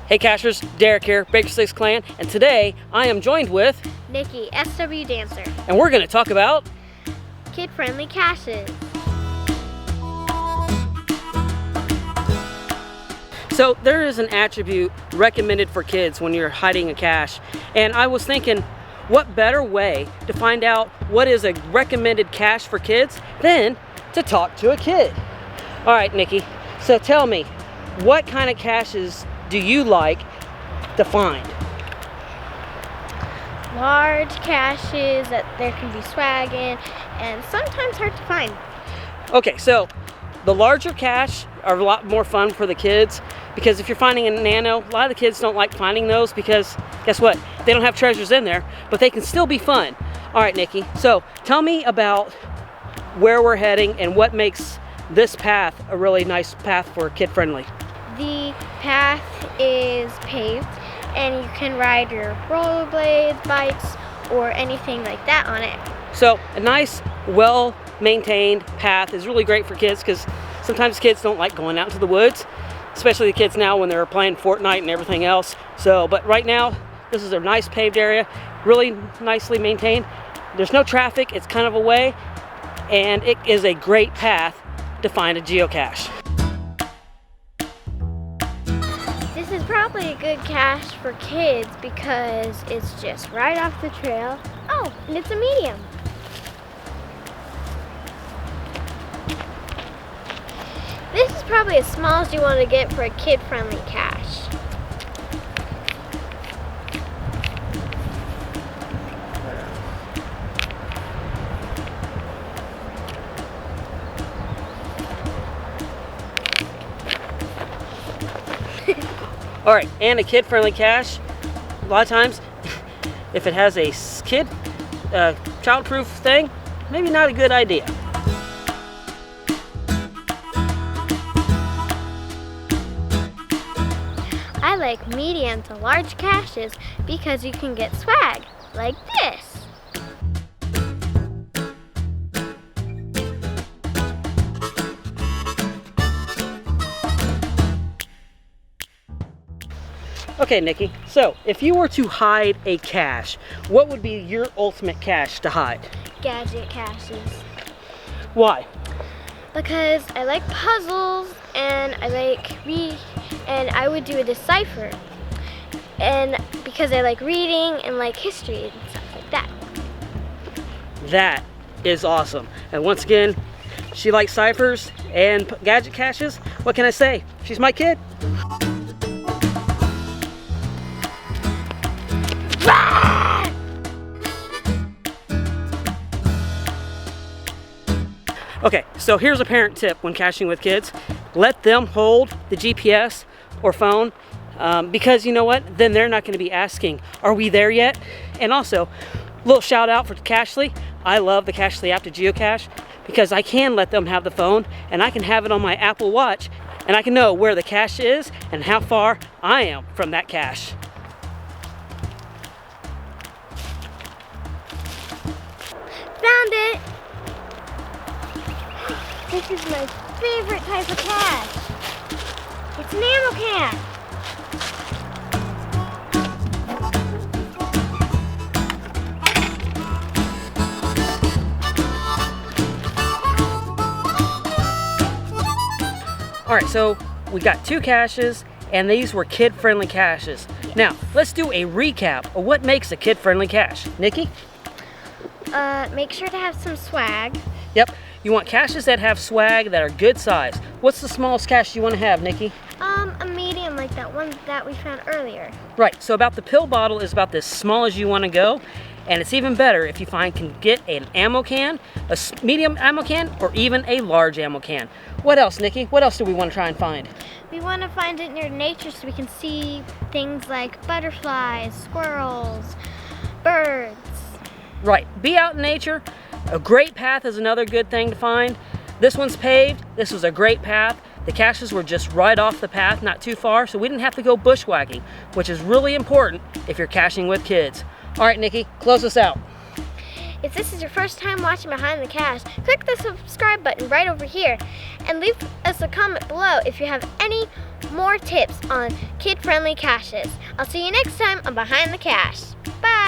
Hey Cachers, Derek here, Baker 6 Clan, and today I am joined with Nikki, SW Dancer, and we're going to talk about Kid Friendly Caches. So there is an attribute recommended for kids when you're hiding a cache, and I was thinking, what better way to find out what is a recommended cache for kids than to talk to a kid? All right, Nikki, so tell me, what kind of caches do you like to find? Large caches that there can be swag in, and sometimes hard to find. Okay, so the larger cache are a lot more fun for the kids, because if you're finding a nano, a lot of the kids don't like finding those because guess what? They don't have treasures in there, but they can still be fun. All right, Nikki, so tell me about where we're heading and what makes this path a really nice path for kid friendly. The path is paved, and you can ride your rollerblades, bikes, or anything like that on it. So a nice, well-maintained path is really great for kids because sometimes kids don't like going out into the woods, especially the kids now when they're playing Fortnite and everything else. So, but right now, this is a nice paved area, really nicely maintained. There's no traffic, it's kind of a way, and it is a great path to find a geocache. This is probably a good cache for kids because it's just right off the trail. Oh, and it's a medium. This is probably as small as you want to get for a kid-friendly cache. All right, and a kid-friendly cache, a lot of times, if it has a child-proof thing, maybe not a good idea. I like medium to large caches because you can get swag, like this. Okay, Nikki, so if you were to hide a cache, what would be your ultimate cache to hide? Gadget caches. Why? Because I like puzzles and and I would do a decipher. And because I like reading and like history and stuff like that. That is awesome. And once again, she likes ciphers and gadget caches. What can I say? She's my kid. Okay, so here's a parent tip when caching with kids. Let them hold the GPS or phone because you know what? Then they're not going to be asking, are we there yet? And also, little shout out for Cachely. I love the Cachely app to geocache because I can let them have the phone and I can have it on my Apple Watch and I can know where the cache is and how far I am from that cache. Found it! This is my favorite type of cache. It's an ammo can. All right, so we got two caches and these were kid-friendly caches. Yes. Now, let's do a recap of what makes a kid-friendly cache. Nikki? Make sure to have some swag. Yep, you want caches that have swag that are good size. What's the smallest cache you want to have, Nikki? A medium like that one that we found earlier. Right, so about the pill bottle is about as small as you want to go, and it's even better if you can get an ammo can, a medium ammo can, or even a large ammo can. What else, Nikki? What else do we want to try and find? We want to find it near nature so we can see things like butterflies, squirrels, birds. Right, be out in nature. A great path is another good thing to find. This one's paved. This was a great path. The caches were just right off the path, not too far, so we didn't have to go bushwhacking, which is really important if you're caching with kids. All right, Nikki, close us out. If this is your first time watching Behind the Cache, click the subscribe button right over here and leave us a comment below if you have any more tips on kid-friendly caches. I'll see you next time on Behind the Cache. Bye!